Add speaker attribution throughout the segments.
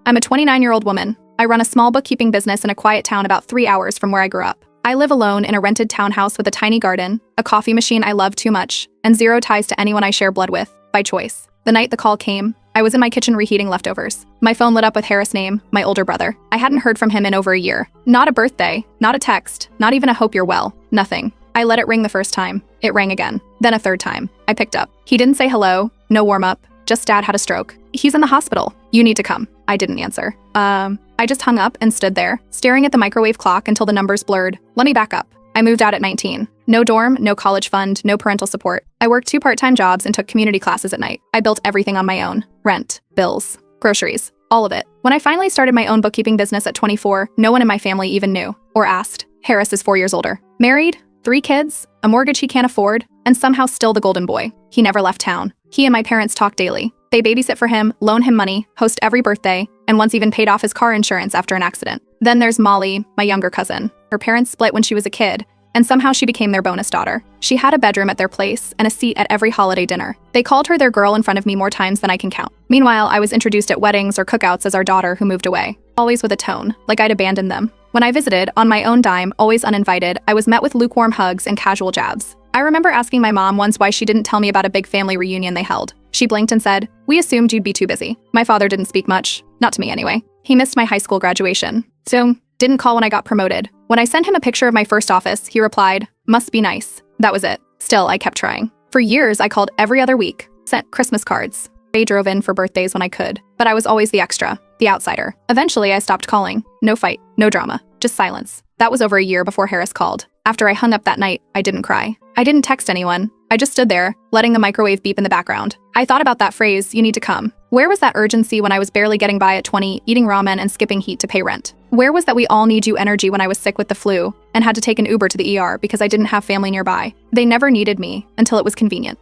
Speaker 1: I'm a 29-year-old woman. I run a small bookkeeping business in a quiet town about 3 hours from where I grew up. I live alone in a rented townhouse with a tiny garden, a coffee machine I love too much, and zero ties to anyone I share blood with, by choice. The night the call came, I was in my kitchen reheating leftovers. My phone lit up with Harris' name, my older brother. I hadn't heard from him in over a year. Not a birthday, not a text, not even a hope you're well, nothing. I let it ring the first time. It rang again. Then a third time. I picked up. He didn't say hello, no warm-up, just dad had a stroke. He's in the hospital. You need to come. I didn't answer. I just hung up and stood there, staring at the microwave clock until the numbers blurred. Let me back up. I moved out at 19. No dorm, no college fund, no parental support. I worked 2 part-time jobs and took community classes at night. I built everything on my own. Rent, bills, groceries, all of it. When I finally started my own bookkeeping business at 24, no one in my family even knew or asked. Harris is 4 years older. Married, 3 kids, a mortgage he can't afford, and somehow still the golden boy. He never left town. He and my parents talk daily. They babysit for him, loan him money, host every birthday, and once even paid off his car insurance after an accident. Then there's Molly, my younger cousin. Her parents split when she was a kid, and somehow she became their bonus daughter. She had a bedroom at their place and a seat at every holiday dinner. They called her their girl in front of me more times than I can count. Meanwhile, I was introduced at weddings or cookouts as our daughter who moved away, always with a tone, like I'd abandoned them. When I visited, on my own dime, always uninvited, I was met with lukewarm hugs and casual jabs. I remember asking my mom once why she didn't tell me about a big family reunion they held. She blinked and said, "We assumed you'd be too busy." My father didn't speak much. Not to me anyway. He missed my high school graduation. So, didn't call when I got promoted. When I sent him a picture of my first office, he replied, "Must be nice." That was it. Still, I kept trying. For years, I called every other week, sent Christmas cards. They drove in for birthdays when I could, but I was always the extra, the outsider. Eventually, I stopped calling. No fight, no drama, just silence. That was over a year before Harris called. After I hung up that night, I didn't cry. I didn't text anyone. I just stood there, letting the microwave beep in the background. I thought about that phrase, "You need to come." Where was that urgency when I was barely getting by at 20, eating ramen and skipping heat to pay rent? Where was that "we all need you" energy when I was sick with the flu and had to take an Uber to the ER because I didn't have family nearby? They never needed me until it was convenient.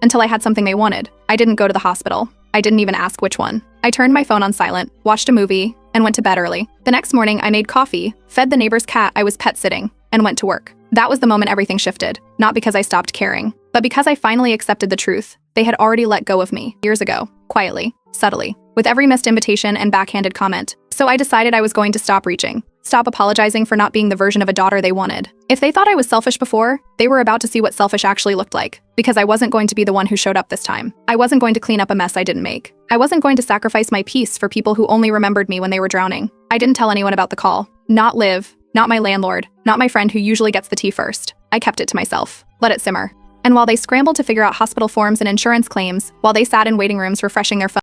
Speaker 1: Until I had something they wanted. I didn't go to the hospital. I didn't even ask which one. I turned my phone on silent, watched a movie, and went to bed early. The next morning, I made coffee, fed the neighbor's cat I was pet sitting, and went to work. That was the moment everything shifted. Not because I stopped caring, but because I finally accepted the truth. They had already let go of me years ago, quietly, subtly, with every missed invitation and backhanded comment. So I decided I was going to stop reaching, stop apologizing for not being the version of a daughter they wanted. If they thought I was selfish before, they were about to see what selfish actually looked like, because I wasn't going to be the one who showed up this time. I wasn't going to clean up a mess I didn't make. I wasn't going to sacrifice my peace for people who only remembered me when they were drowning. I didn't tell anyone about the call. Not Liv, not my landlord, not my friend who usually gets the tea first. I kept it to myself. Let it simmer. And while they scrambled to figure out hospital forms and insurance claims, while they sat in waiting rooms refreshing their phones,